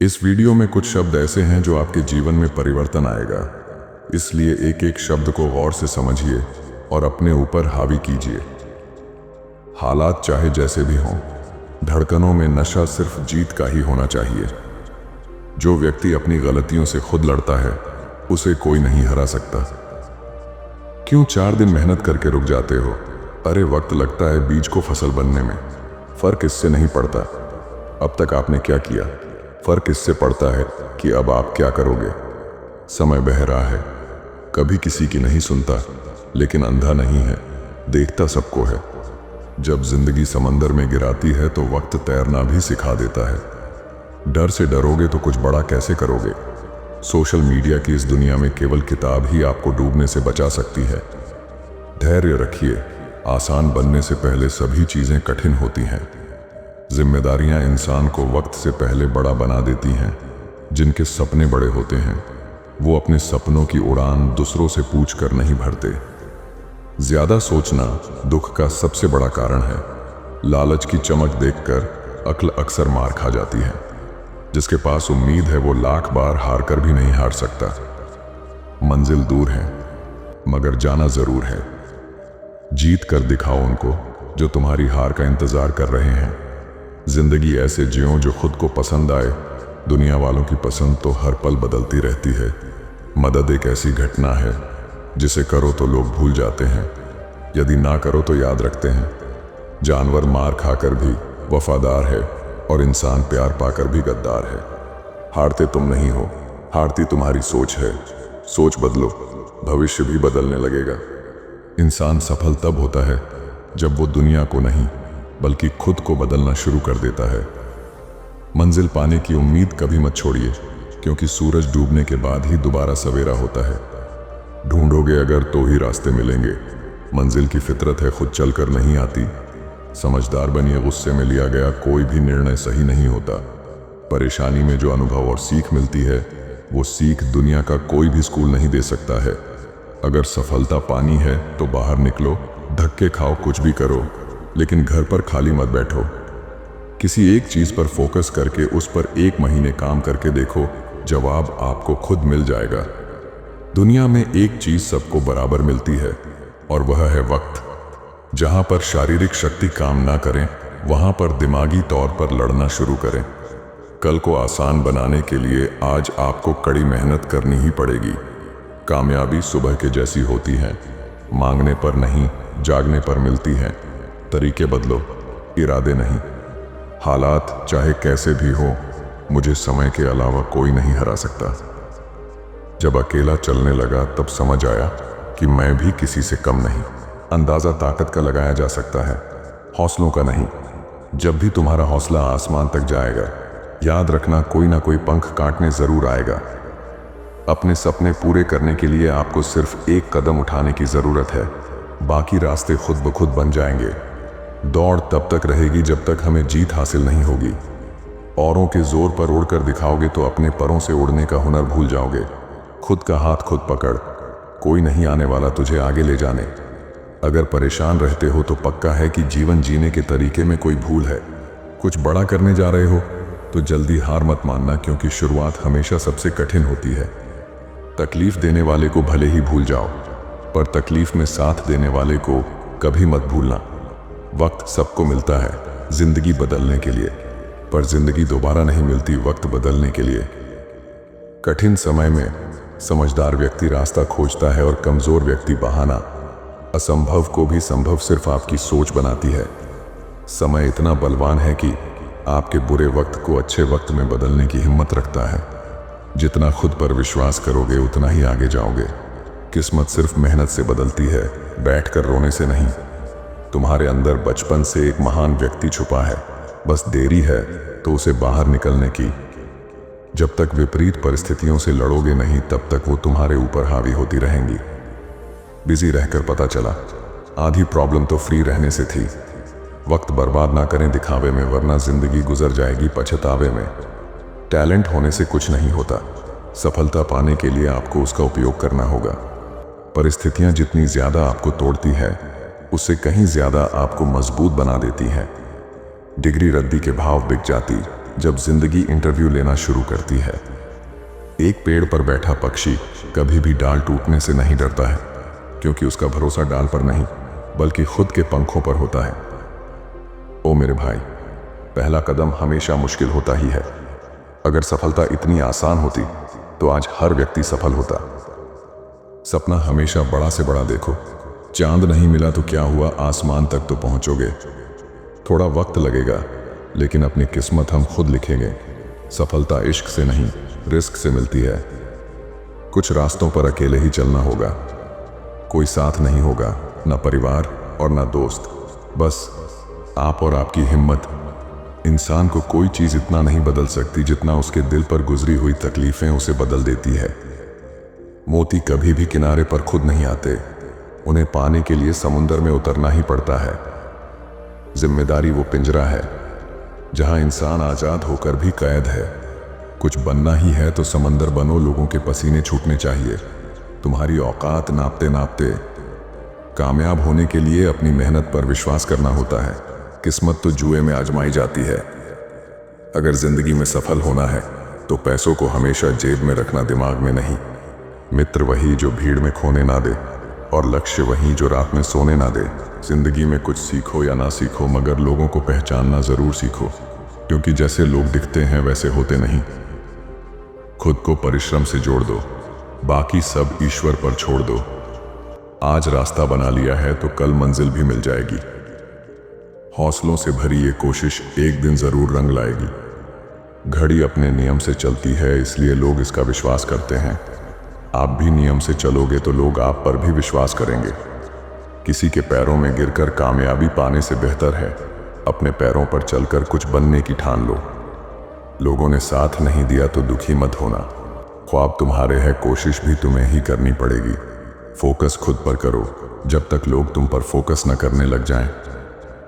इस वीडियो में कुछ शब्द ऐसे हैं जो आपके जीवन में परिवर्तन आएगा, इसलिए एक एक शब्द को गौर से समझिए और अपने ऊपर हावी कीजिए। हालात चाहे जैसे भी हों, धड़कनों में नशा सिर्फ जीत का ही होना चाहिए। जो व्यक्ति अपनी गलतियों से खुद लड़ता है, उसे कोई नहीं हरा सकता। क्यों 4 दिन मेहनत करके रुक जाते हो? अरे वक्त लगता है बीज को फसल बनने में, फर्क इससे नहीं पड़ता अब तक आपने क्या किया, फर्क इससे पड़ता है कि अब आप क्या करोगे। समय बह रहा है, कभी किसी की नहीं सुनता, लेकिन अंधा नहीं है, देखता सबको है। जब जिंदगी समंदर में गिराती है तो वक्त तैरना भी सिखा देता है। डर से डरोगे तो कुछ बड़ा कैसे करोगे? सोशल मीडिया की इस दुनिया में केवल किताब ही आपको डूबने से बचा सकती है। धैर्य रखिए, आसान बनने से पहले सभी चीजें कठिन होती हैं। जिम्मेदारियां इंसान को वक्त से पहले बड़ा बना देती हैं। जिनके सपने बड़े होते हैं, वो अपने सपनों की उड़ान दूसरों से पूछ कर नहीं भरते। ज्यादा सोचना दुख का सबसे बड़ा कारण है। लालच की चमक देखकर अक्ल अक्सर मार खा जाती है। जिसके पास उम्मीद है वो लाख बार हार कर भी नहीं हार सकता। मंजिल दूर है, मगर जाना जरूर है। जीत कर दिखाओ उनको जो तुम्हारी हार का इंतजार कर रहे हैं। जिंदगी ऐसे जियो जो खुद को पसंद आए। दुनिया वालों की पसंद तो हर पल बदलती रहती है। मदद एक ऐसी घटना है जिसे करो तो लोग भूल जाते हैं, यदि ना करो तो याद रखते हैं। जानवर मार खाकर भी वफादार है और इंसान प्यार पाकर भी गद्दार है। हारते तुम नहीं हो, हारती तुम्हारी सोच है। सोच बदलो, भविष्य भी बदलने लगेगा। इंसान सफल तब होता है जब वो दुनिया को नहीं बल्कि खुद को बदलना शुरू कर देता है। मंजिल पाने की उम्मीद कभी मत छोड़िए, क्योंकि सूरज डूबने के बाद ही दोबारा सवेरा होता है। ढूंढोगे अगर तो ही रास्ते मिलेंगे। मंजिल की फितरत है खुद चलकर नहीं आती। समझदार बनिए, गुस्से में लिया गया कोई भी निर्णय सही नहीं होता। परेशानी में जो अनुभव और सीख मिलती है, वो सीख दुनिया का कोई भी स्कूल नहीं दे सकता है। अगर सफलता पानी है तो बाहर निकलो, धक्के खाओ, कुछ भी करो, लेकिन घर पर खाली मत बैठो। किसी एक चीज पर फोकस करके उस पर 1 महीने काम करके देखो, जवाब आपको खुद मिल जाएगा। दुनिया में एक चीज सबको बराबर मिलती है और वह है वक्त। जहां पर शारीरिक शक्ति काम ना करें, वहां पर दिमागी तौर पर लड़ना शुरू करें। कल को आसान बनाने के लिए आज आपको कड़ी मेहनत करनी ही पड़ेगी। कामयाबी सुबह के जैसी होती है, मांगने पर नहीं, जागने पर मिलती है। तरीके बदलो, इरादे नहीं। हालात चाहे कैसे भी हो, मुझे समय के अलावा कोई नहीं हरा सकता। जब अकेला चलने लगा तब समझ आया कि मैं भी किसी से कम नहीं। अंदाजा ताकत का लगाया जा सकता है, हौसलों का नहीं। जब भी तुम्हारा हौसला आसमान तक जाएगा, याद रखना कोई ना कोई पंख काटने जरूर आएगा। अपने सपने पूरे करने के लिए आपको सिर्फ एक कदम उठाने की जरूरत है, बाकी रास्ते खुद ब खुद बन जाएंगे। दौड़ तब तक रहेगी जब तक हमें जीत हासिल नहीं होगी। औरों के जोर पर उड़कर दिखाओगे तो अपने परों से उड़ने का हुनर भूल जाओगे। खुद का हाथ खुद पकड़, कोई नहीं आने वाला तुझे आगे ले जाने। अगर परेशान रहते हो तो पक्का है कि जीवन जीने के तरीके में कोई भूल है। कुछ बड़ा करने जा रहे हो तो जल्दी हार मत मानना, क्योंकि शुरुआत हमेशा सबसे कठिन होती है। तकलीफ देने वाले को भले ही भूल जाओ, पर तकलीफ में साथ देने वाले को कभी मत भूलना। वक्त सबको मिलता है जिंदगी बदलने के लिए, पर जिंदगी दोबारा नहीं मिलती वक्त बदलने के लिए। कठिन समय में समझदार व्यक्ति रास्ता खोजता है और कमजोर व्यक्ति बहाना। असंभव को भी संभव सिर्फ आपकी सोच बनाती है। समय इतना बलवान है कि आपके बुरे वक्त को अच्छे वक्त में बदलने की हिम्मत रखता है। जितना खुद पर विश्वास करोगे उतना ही आगे जाओगे। किस्मत सिर्फ मेहनत से बदलती है, बैठकर रोने से नहीं। तुम्हारे अंदर बचपन से एक महान व्यक्ति छुपा है, बस देरी है तो उसे बाहर निकलने की। जब तक विपरीत परिस्थितियों से लड़ोगे नहीं, तब तक वो तुम्हारे ऊपर हावी होती रहेंगी। बिजी रहकर पता चला आधी प्रॉब्लम तो फ्री रहने से थी। वक्त बर्बाद ना करें दिखावे में, वरना जिंदगी गुजर जाएगी पछतावे में। टैलेंट होने से कुछ नहीं होता, सफलता पाने के लिए आपको उसका उपयोग करना होगा। परिस्थितियां जितनी ज्यादा आपको तोड़ती है, उससे कहीं ज्यादा आपको मजबूत बना देती हैं। डिग्री रद्दी के भाव बिक जाती, जब जिंदगी इंटरव्यू लेना शुरू करती है। एक पेड़ पर बैठा पक्षी कभी भी डाल टूटने से नहीं डरता है, क्योंकि उसका भरोसा डाल पर नहीं बल्कि खुद के पंखों पर होता है। ओ मेरे भाई, पहला कदम हमेशा मुश्किल होता ही है। अगर सफलता इतनी आसान होती तो आज हर व्यक्ति सफल होता। सपना हमेशा बड़ा से बड़ा देखो। चांद नहीं मिला तो क्या हुआ, आसमान तक तो पहुंचोगे। थोड़ा वक्त लगेगा, लेकिन अपनी किस्मत हम खुद लिखेंगे। सफलता इश्क से नहीं, रिस्क से मिलती है। कुछ रास्तों पर अकेले ही चलना होगा। कोई साथ नहीं होगा, ना परिवार और ना दोस्त, बस आप और आपकी हिम्मत। इंसान को कोई चीज इतना नहीं बदल सकती जितना उसके दिल पर गुजरी हुई तकलीफें उसे बदल देती है। मोती कभी भी किनारे पर खुद नहीं आते, उन्हें पाने के लिए समुंदर में उतरना ही पड़ता है। जिम्मेदारी वो पिंजरा है जहां इंसान आजाद होकर भी कैद है। कुछ बनना ही है तो समंदर बनो, लोगों के पसीने छूटने चाहिए। तुम्हारी औकात नापते नापते कामयाब होने के लिए अपनी मेहनत पर विश्वास करना होता है। किस्मत तो जुए में आजमाई जाती है। अगर जिंदगी में सफल होना है तो पैसों को हमेशा जेब में रखना, दिमाग में नहीं। मित्र वही जो भीड़ में खोने ना दे, और लक्ष्य वही जो रात में सोने ना दे। जिंदगी में कुछ सीखो या ना सीखो, मगर लोगों को पहचानना जरूर सीखो, क्योंकि जैसे लोग दिखते हैं वैसे होते नहीं। खुद को परिश्रम से जोड़ दो, बाकी सब ईश्वर पर छोड़ दो। आज रास्ता बना लिया है तो कल मंजिल भी मिल जाएगी। हौसलों से भरी ये कोशिश एक दिन जरूर रंग लाएगी। घड़ी अपने नियम से चलती है, इसलिए लोग इसका विश्वास करते हैं। आप भी नियम से चलोगे तो लोग आप पर भी विश्वास करेंगे। किसी के पैरों में गिरकर कामयाबी पाने से बेहतर है अपने पैरों पर चलकर कुछ बनने की ठान लो। लोगों ने साथ नहीं दिया तो दुखी मत होना। ख्वाब तुम्हारे हैं, कोशिश भी तुम्हें ही करनी पड़ेगी। फोकस खुद पर करो जब तक लोग तुम पर फोकस न करने लग जाएं।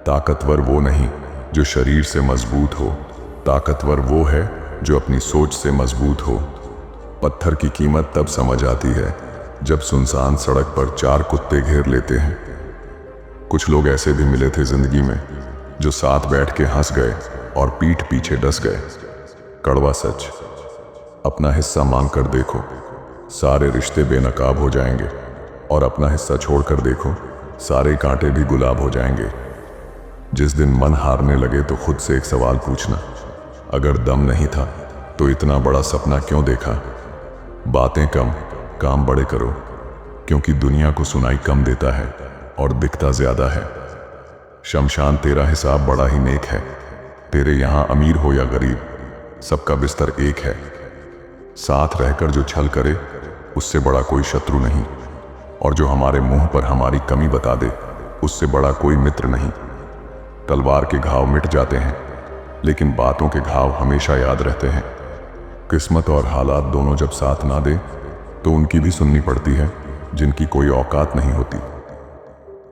ताकतवर वो नहीं जो शरीर से मजबूत हो, ताकतवर वो है जो अपनी सोच से मजबूत हो। पत्थर की कीमत तब समझ आती है जब सुनसान सड़क पर 4 कुत्ते घेर लेते हैं। कुछ लोग ऐसे भी मिले थे जिंदगी में जो साथ बैठ के हंस गए और पीठ पीछे डस गए। कड़वा सच, अपना हिस्सा मांग कर देखो, सारे रिश्ते बेनकाब हो जाएंगे, और अपना हिस्सा छोड़कर देखो, सारे कांटे भी गुलाब हो जाएंगे। जिस दिन मन हारने लगे तो खुद से एक सवाल पूछना, अगर दम नहीं था तो इतना बड़ा सपना क्यों देखा। बातें कम, काम बड़े करो, क्योंकि दुनिया को सुनाई कम देता है और दिखता ज्यादा है। शमशान तेरा हिसाब बड़ा ही नेक है। तेरे यहाँ अमीर हो या गरीब, सबका बिस्तर एक है। साथ रहकर जो छल करे उससे बड़ा कोई शत्रु नहीं, और जो हमारे मुंह पर हमारी कमी बता दे उससे बड़ा कोई मित्र नहीं। तलवार के घाव मिट जाते हैं, लेकिन बातों के घाव हमेशा याद रहते हैं। किस्मत और हालात दोनों जब साथ ना दे तो उनकी भी सुननी पड़ती है जिनकी कोई औकात नहीं होती।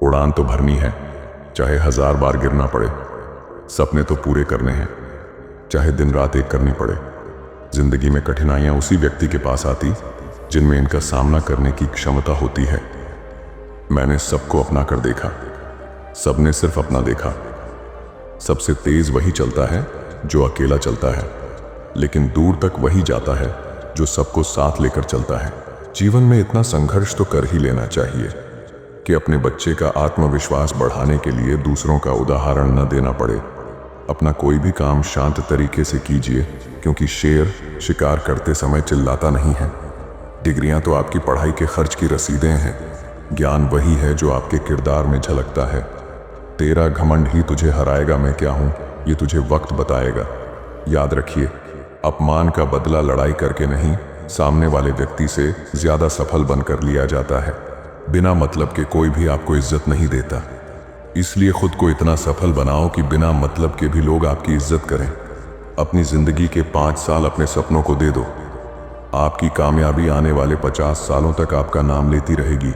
उड़ान तो भरनी है, चाहे 1000 बार गिरना पड़े। सपने तो पूरे करने हैं, चाहे दिन रात एक करनी पड़े। जिंदगी में कठिनाइयां उसी व्यक्ति के पास आती जिनमें इनका सामना करने की क्षमता होती है। मैंने सबको अपना कर देखा, सबने सिर्फ अपना देखा। सबसे तेज वही चलता है जो अकेला चलता है, लेकिन दूर तक वही जाता है जो सबको साथ लेकर चलता है। जीवन में इतना संघर्ष तो कर ही लेना चाहिए कि अपने बच्चे का आत्मविश्वास बढ़ाने के लिए दूसरों का उदाहरण न देना पड़े। अपना कोई भी काम शांत तरीके से कीजिए, क्योंकि शेर शिकार करते समय चिल्लाता नहीं है। डिग्रियां तो आपकी पढ़ाई के खर्च की रसीदें हैं, ज्ञान वही है जो आपके किरदार में झलकता है। तेरा घमंड ही तुझे हराएगा, मैं क्या हूं ये तुझे वक्त बताएगा। याद रखिए, अपमान का बदला लड़ाई करके नहीं, सामने वाले व्यक्ति से ज्यादा सफल बनकर लिया जाता है। बिना मतलब के कोई भी आपको इज्जत नहीं देता, इसलिए खुद को इतना सफल बनाओ कि बिना मतलब के भी लोग आपकी इज्जत करें। अपनी जिंदगी के 5 साल अपने सपनों को दे दो, आपकी कामयाबी आने वाले 50 सालों तक आपका नाम लेती रहेगी।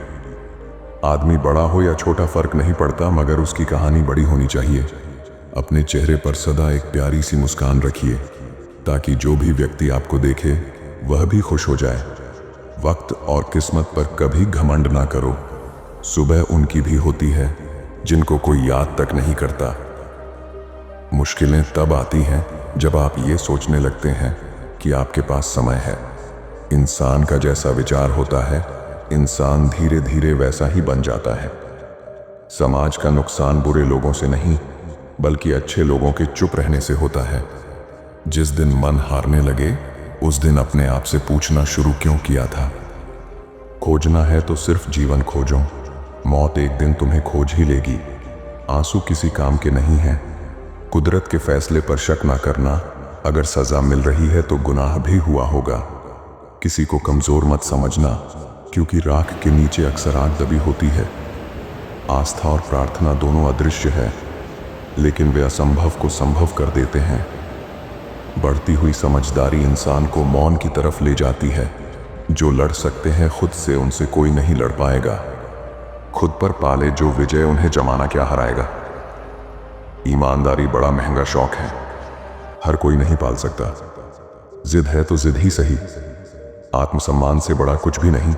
आदमी बड़ा हो या छोटा फर्क नहीं पड़ता, मगर उसकी कहानी बड़ी होनी चाहिए। अपने चेहरे पर सदा एक प्यारी सी मुस्कान रखिए, ताकि जो भी व्यक्ति आपको देखे वह भी खुश हो जाए। वक्त और किस्मत पर कभी घमंड ना करो, सुबह उनकी भी होती है जिनको कोई याद तक नहीं करता। मुश्किलें तब आती हैं जब आप ये सोचने लगते हैं कि आपके पास समय है। इंसान का जैसा विचार होता है, इंसान धीरे धीरे वैसा ही बन जाता है। समाज का नुकसान बुरे लोगों से नहीं, बल्कि अच्छे लोगों के चुप रहने से होता है। जिस दिन मन हारने लगे, उस दिन अपने आप से पूछना शुरू क्यों किया था। खोजना है तो सिर्फ जीवन खोजो, मौत एक दिन तुम्हें खोज ही लेगी। आंसू किसी काम के नहीं हैं। कुदरत के फैसले पर शक ना करना, अगर सजा मिल रही है तो गुनाह भी हुआ होगा। किसी को कमजोर मत समझना, क्योंकि राख के नीचे अक्सर आग दबी होती है। आस्था और प्रार्थना दोनों अदृश्य है, लेकिन वे असंभव को संभव कर देते हैं। बढ़ती हुई समझदारी इंसान को मौन की तरफ ले जाती है। जो लड़ सकते हैं खुद से, उनसे कोई नहीं लड़ पाएगा। खुद पर पाले जो विजय, उन्हें जमाना क्या हराएगा। ईमानदारी बड़ा महंगा शौक है, हर कोई नहीं पाल सकता। जिद है तो जिद ही सही, आत्मसम्मान से बड़ा कुछ भी नहीं।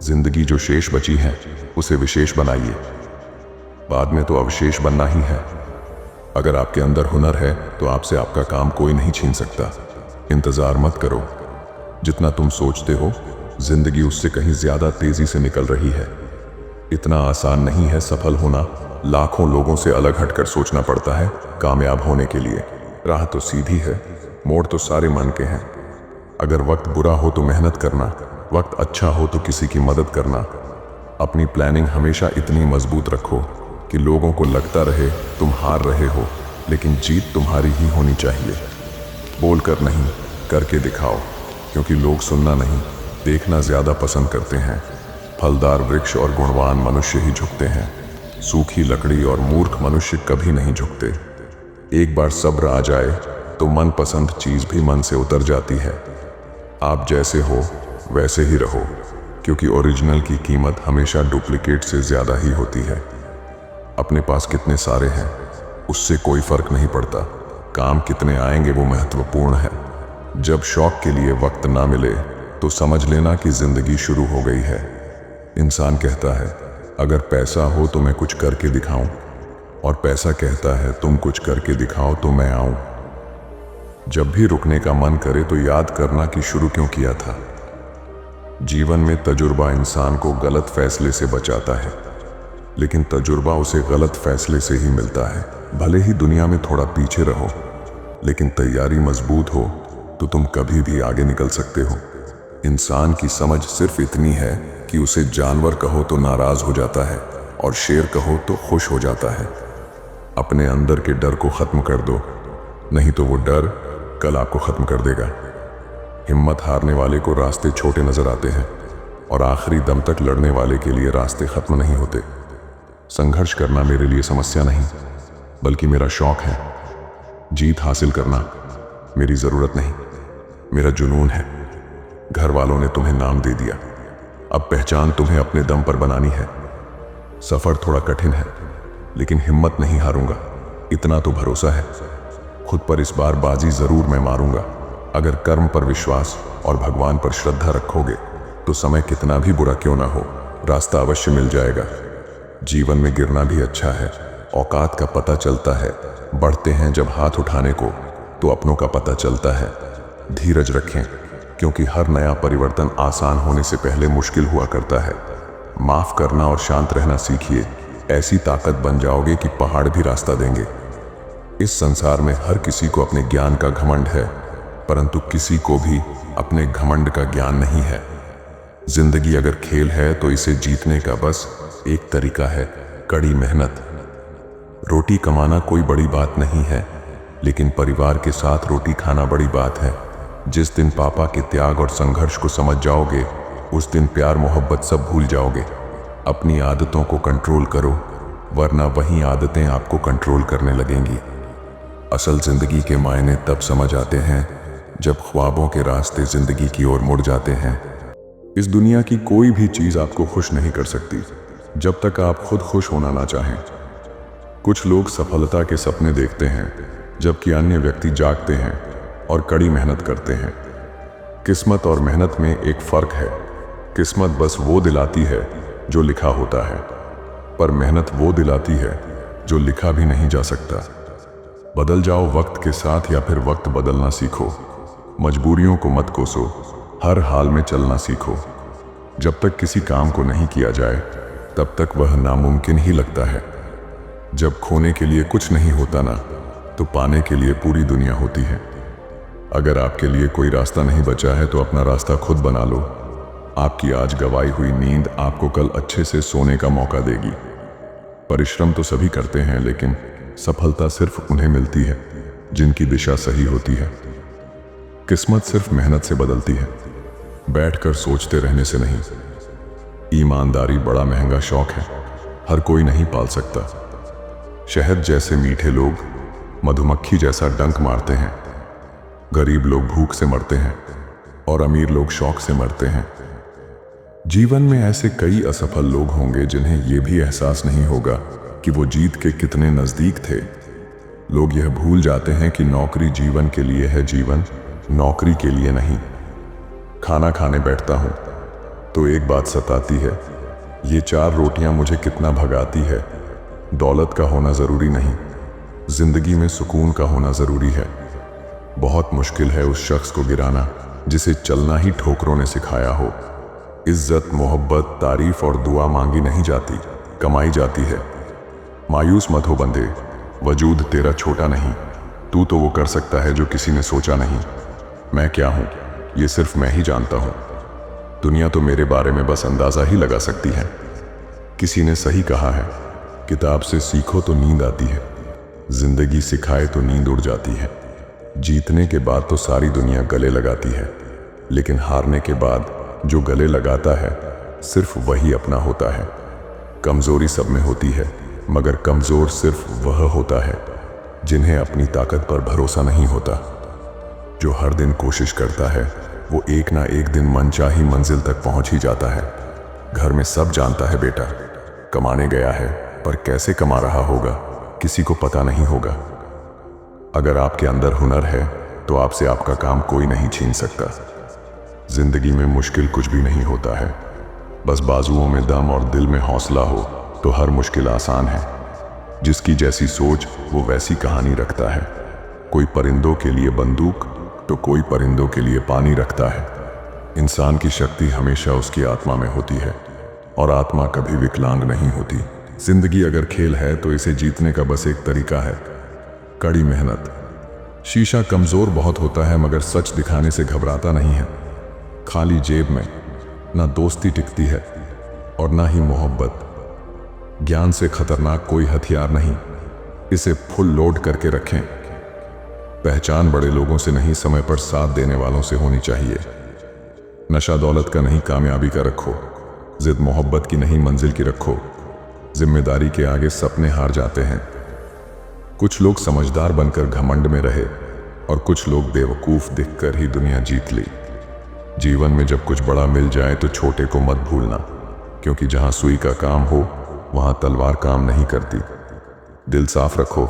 जिंदगी जो शेष बची है, उसे विशेष बनाइए, बाद में तो अवशेष बनना ही है। अगर आपके अंदर हुनर है तो आपसे आपका काम कोई नहीं छीन सकता। इंतजार मत करो, जितना तुम सोचते हो जिंदगी उससे कहीं ज्यादा तेजी से निकल रही है। इतना आसान नहीं है सफल होना, लाखों लोगों से अलग हटकर सोचना पड़ता है कामयाब होने के लिए। राह तो सीधी है, मोड़ तो सारे मन के हैं। अगर वक्त बुरा हो तो मेहनत करना, वक्त अच्छा हो तो किसी की मदद करना। अपनी प्लानिंग हमेशा इतनी मजबूत रखो कि लोगों को लगता रहे तुम हार रहे हो, लेकिन जीत तुम्हारी ही होनी चाहिए। बोलकर नहीं, करके दिखाओ, क्योंकि लोग सुनना नहीं, देखना ज्यादा पसंद करते हैं। फलदार वृक्ष और गुणवान मनुष्य ही झुकते हैं, सूखी लकड़ी और मूर्ख मनुष्य कभी नहीं झुकते। एक बार सब्र आ जाए तो मनपसंद चीज भी मन से उतर जाती है। आप जैसे हो वैसे ही रहो, क्योंकि ओरिजिनल की कीमत हमेशा डुप्लीकेट से ज्यादा ही होती है। अपने पास कितने सारे हैं उससे कोई फर्क नहीं पड़ता, काम कितने आएंगे वो महत्वपूर्ण है। जब शौक के लिए वक्त ना मिले तो समझ लेना कि जिंदगी शुरू हो गई है। इंसान कहता है अगर पैसा हो तो मैं कुछ करके दिखाऊं, और पैसा कहता है तुम कुछ करके दिखाओ तो मैं आऊं। जब भी रुकने का मन करे तो याद करना कि शुरू क्यों किया था। जीवन में तजुर्बा इंसान को गलत फैसले से बचाता है, लेकिन तजुर्बा उसे गलत फैसले से ही मिलता है। भले ही दुनिया में थोड़ा पीछे रहो, लेकिन तैयारी मजबूत हो तो तुम कभी भी आगे निकल सकते हो। इंसान की समझ सिर्फ इतनी है कि उसे जानवर कहो तो नाराज हो जाता है, और शेर कहो तो खुश हो जाता है। अपने अंदर के डर को खत्म कर दो, नहीं तो वो डर कल आपको खत्म कर देगा। हिम्मत हारने वाले को रास्ते छोटे नजर आते हैं, और आखिरी दम तक लड़ने वाले के लिए रास्ते खत्म नहीं होते। संघर्ष करना मेरे लिए समस्या नहीं, बल्कि मेरा शौक है। जीत हासिल करना मेरी जरूरत नहीं, मेरा जुनून है। घर वालों ने तुम्हें नाम दे दिया, अब पहचान तुम्हें अपने दम पर बनानी है। सफर थोड़ा कठिन है, लेकिन हिम्मत नहीं हारूंगा, इतना तो भरोसा है। खुद पर इस बार बाजी जरूर मैं मारूंगा। अगर कर्म पर विश्वास और भगवान पर श्रद्धा रखोगे तो समय कितना भी बुरा क्यों ना हो, रास्ता अवश्य मिल जाएगा। जीवन में गिरना भी अच्छा है, औकात का पता चलता है। बढ़ते हैं जब हाथ उठाने को, तो अपनों का पता चलता है। धीरज रखें, क्योंकि हर नया परिवर्तन आसान होने से पहले मुश्किल हुआ करता है। माफ करना और शांत रहना सीखिए, ऐसी ताकत बन जाओगे कि पहाड़ भी रास्ता देंगे। इस संसार में हर किसी को अपने ज्ञान का घमंड है, परंतु किसी को भी अपने घमंड का ज्ञान नहीं है। जिंदगी अगर खेल है तो इसे जीतने का बस एक तरीका है, कड़ी मेहनत। रोटी कमाना कोई बड़ी बात नहीं है, लेकिन परिवार के साथ रोटी खाना बड़ी बात है। जिस दिन पापा के त्याग और संघर्ष को समझ जाओगे, उस दिन प्यार मोहब्बत सब भूल जाओगे। अपनी आदतों को कंट्रोल करो, वरना वही आदतें आपको कंट्रोल करने लगेंगी। असल जिंदगी के मायने तब समझ आते हैं जब ख्वाबों के रास्ते जिंदगी की ओर मुड़ जाते हैं। इस दुनिया की कोई भी चीज आपको खुश नहीं कर सकती जब तक आप खुद खुश होना ना चाहें। कुछ लोग सफलता के सपने देखते हैं, जबकि अन्य व्यक्ति जागते हैं और कड़ी मेहनत करते हैं। किस्मत और मेहनत में एक फर्क है। किस्मत बस वो दिलाती है जो लिखा होता है, पर मेहनत वो दिलाती है जो लिखा भी नहीं जा सकता। बदल जाओ वक्त के साथ या फिर वक्त बदलना सीखो। मजबूरियों को मत कोसो, हर हाल में चलना सीखो। जब तक किसी काम को नहीं किया जाए तब तक वह नामुमकिन ही लगता है। जब खोने के लिए कुछ नहीं होता ना, तो पाने के लिए पूरी दुनिया होती है। अगर आपके लिए कोई रास्ता नहीं बचा है तो अपना रास्ता खुद बना लो। आपकी आज गवाई हुई नींद आपको कल अच्छे से सोने का मौका देगी। परिश्रम तो सभी करते हैं, लेकिन सफलता सिर्फ उन्हें मिलती है जिनकी दिशा सही होती है। किस्मत सिर्फ मेहनत से बदलती है, बैठकर सोचते रहने से नहीं। ईमानदारी बड़ा महंगा शौक है, हर कोई नहीं पाल सकता। शहद जैसे मीठे लोग मधुमक्खी जैसा डंक मारते हैं। गरीब लोग भूख से मरते हैं और अमीर लोग शौक से मरते हैं। जीवन में ऐसे कई असफल लोग होंगे जिन्हें यह भी एहसास नहीं होगा कि वो जीत के कितने नजदीक थे। लोग यह भूल जाते हैं कि नौकरी जीवन के लिए है, जीवन नौकरी के लिए नहीं। खाना खाने बैठता हूं तो एक बात सताती है, ये 4 रोटियां मुझे कितना भगाती है। दौलत का होना जरूरी नहीं, जिंदगी में सुकून का होना जरूरी है। बहुत मुश्किल है उस शख्स को गिराना जिसे चलना ही ठोकरों ने सिखाया हो। इज्जत, मोहब्बत, तारीफ और दुआ मांगी नहीं जाती, कमाई जाती है। मायूस मत हो बंदे, वजूद तेरा छोटा नहीं। तू तो वो कर सकता है जो किसी ने सोचा नहीं। मैं क्या हूं ये सिर्फ मैं ही जानता हूं। दुनिया तो मेरे बारे में बस अंदाजा ही लगा सकती है। किसी ने सही कहा है, किताब से सीखो तो नींद आती है, जिंदगी सिखाए तो नींद उड़ जाती है। जीतने के बाद तो सारी दुनिया गले लगाती है, लेकिन हारने के बाद जो गले लगाता है सिर्फ वही अपना होता है। कमजोरी सब में होती है, मगर कमजोर सिर्फ वह होता है जिन्हें अपनी ताकत पर भरोसा नहीं होता। जो हर दिन कोशिश करता है वो एक ना एक दिन मनचाही मंजिल तक पहुंच ही जाता है। घर में सब जानता है बेटा कमाने गया है, पर कैसे कमा रहा होगा किसी को पता नहीं होगा। अगर आपके अंदर हुनर है तो आपसे आपका काम कोई नहीं छीन सकता। जिंदगी में मुश्किल कुछ भी नहीं होता है, बस बाजुओं में दम और दिल में हौसला हो तो हर मुश्किल आसान है। जिसकी जैसी सोच वो वैसी कहानी रखता है। कोई परिंदों के लिए बंदूक तो कोई परिंदों के लिए पानी रखता है। इंसान की शक्ति हमेशा उसकी आत्मा में होती है और आत्मा कभी विकलांग नहीं होती। जिंदगी अगर खेल है तो इसे जीतने का बस एक तरीका है, कड़ी मेहनत। शीशा कमजोर बहुत होता है मगर सच दिखाने से घबराता नहीं है। खाली जेब में ना दोस्ती टिकती है और ना ही मोहब्बत। ज्ञान से खतरनाक कोई हथियार नहीं, इसे फुल लोड करके रखें। पहचान बड़े लोगों से नहीं, समय पर साथ देने वालों से होनी चाहिए। नशा दौलत का नहीं, कामयाबी का रखो। जिद मोहब्बत की नहीं, मंजिल की रखो। जिम्मेदारी के आगे सपने हार जाते हैं। कुछ लोग समझदार बनकर घमंड में रहे और कुछ लोग बेवकूफ दिखकर ही दुनिया जीत ली। जीवन में जब कुछ बड़ा मिल जाए तो छोटे को मत भूलना, क्योंकि जहां सुई का काम हो वहां तलवार काम नहीं करती। दिल साफ रखो,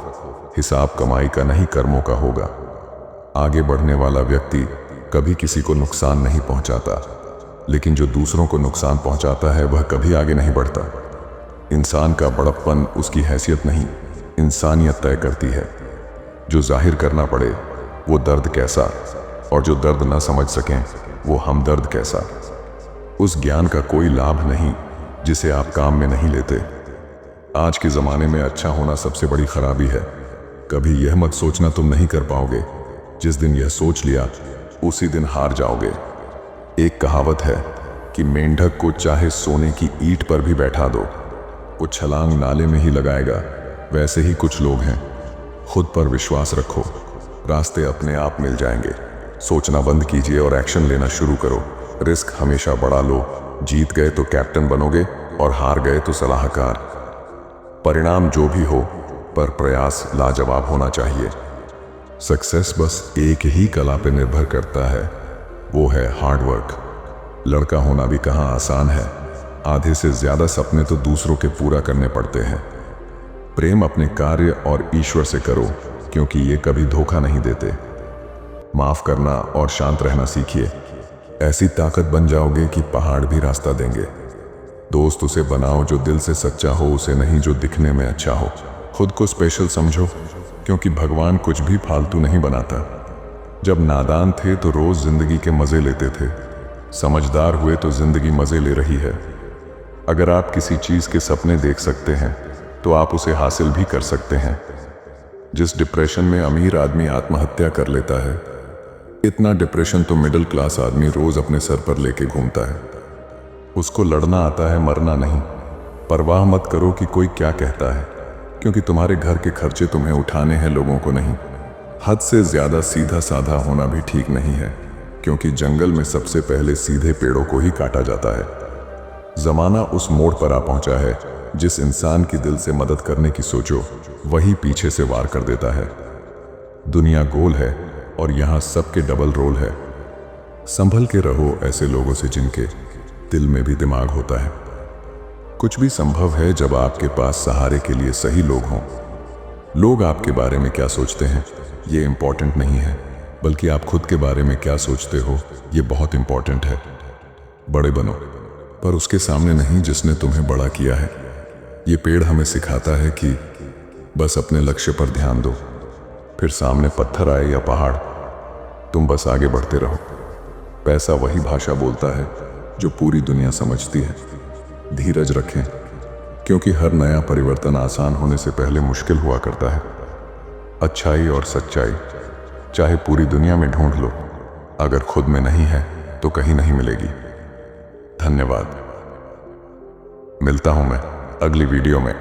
हिसाब कमाई का नहीं कर्मों का होगा। आगे बढ़ने वाला व्यक्ति कभी किसी को नुकसान नहीं पहुंचाता, लेकिन जो दूसरों को नुकसान पहुंचाता है वह कभी आगे नहीं बढ़ता। इंसान का बड़प्पन उसकी हैसियत नहीं, इंसानियत तय करती है। जो जाहिर करना पड़े वो दर्द कैसा, और जो दर्द न समझ सकें वो हमदर्द कैसा। उस ज्ञान का कोई लाभ नहीं जिसे आप काम में नहीं लेते। आज के ज़माने में अच्छा होना सबसे बड़ी खराबी है। कभी यह मत सोचना तुम नहीं कर पाओगे, जिस दिन यह सोच लिया उसी दिन हार जाओगे। एक कहावत है कि मेंढक को चाहे सोने की ईंट पर भी बैठा दो, वो छलांग नाले में ही लगाएगा। वैसे ही कुछ लोग हैं। खुद पर विश्वास रखो, रास्ते अपने आप मिल जाएंगे। सोचना बंद कीजिए और एक्शन लेना शुरू करो। रिस्क हमेशा बड़ा लो, जीत गए तो कैप्टन बनोगे और हार गए तो सलाहकार। परिणाम जो भी हो, पर प्रयास लाजवाब होना चाहिए। सक्सेस बस एक ही कला पे निर्भर करता है, वो है हार्ड वर्क। लड़का होना भी कहाँ आसान है। आधे से ज्यादा सपने तो दूसरों के पूरा करने पड़ते हैं। प्रेम अपने कार्य और ईश्वर से करो, क्योंकि ये कभी धोखा नहीं देते। माफ करना और शांत रहना सीखिए, ऐसी ताकत बन जाओगे कि पहाड़ भी रास्ता देंगे। दोस्त उसे बनाओ जो दिल से सच्चा हो, उसे नहीं जो दिखने में अच्छा हो। खुद को स्पेशल समझो, क्योंकि भगवान कुछ भी फालतू नहीं बनाता। जब नादान थे तो रोज जिंदगी के मजे लेते थे, समझदार हुए तो जिंदगी मजे ले रही है। अगर आप किसी चीज के सपने देख सकते हैं तो आप उसे हासिल भी कर सकते हैं। जिस डिप्रेशन में अमीर आदमी आत्महत्या कर लेता है, इतना डिप्रेशन तो मिडिल क्लास आदमी रोज अपने सर पर लेके घूमता है। उसको लड़ना आता है, मरना नहीं। परवाह मत करो कि कोई क्या कहता है, क्योंकि तुम्हारे घर के खर्चे तुम्हें उठाने हैं, लोगों को नहीं। हद से ज्यादा सीधा साधा होना भी ठीक नहीं है, क्योंकि जंगल में सबसे पहले सीधे पेड़ों को ही काटा जाता है। जमाना उस मोड़ पर आ पहुंचा है, जिस इंसान की दिल से मदद करने की सोचो वही पीछे से वार कर देता है। दुनिया गोल है और यहाँ सबके डबल रोल है। संभल के रहो ऐसे लोगों से जिनके दिल में भी दिमाग होता है। कुछ भी संभव है जब आपके पास सहारे के लिए सही लोग हों। लोग आपके बारे में क्या सोचते हैं ये इंपॉर्टेंट नहीं है, बल्कि आप खुद के बारे में क्या सोचते हो ये बहुत इंपॉर्टेंट है। बड़े बनो, पर उसके सामने नहीं जिसने तुम्हें बड़ा किया है। ये पेड़ हमें सिखाता है कि बस अपने लक्ष्य पर ध्यान दो, फिर सामने पत्थर आए या पहाड़, तुम बस आगे बढ़ते रहो। पैसा वही भाषा बोलता है जो पूरी दुनिया समझती है। धीरज रखें, क्योंकि हर नया परिवर्तन आसान होने से पहले मुश्किल हुआ करता है। अच्छाई और सच्चाई चाहे पूरी दुनिया में ढूंढ लो, अगर खुद में नहीं है तो कहीं नहीं मिलेगी। धन्यवाद। मिलता हूं मैं अगली वीडियो में।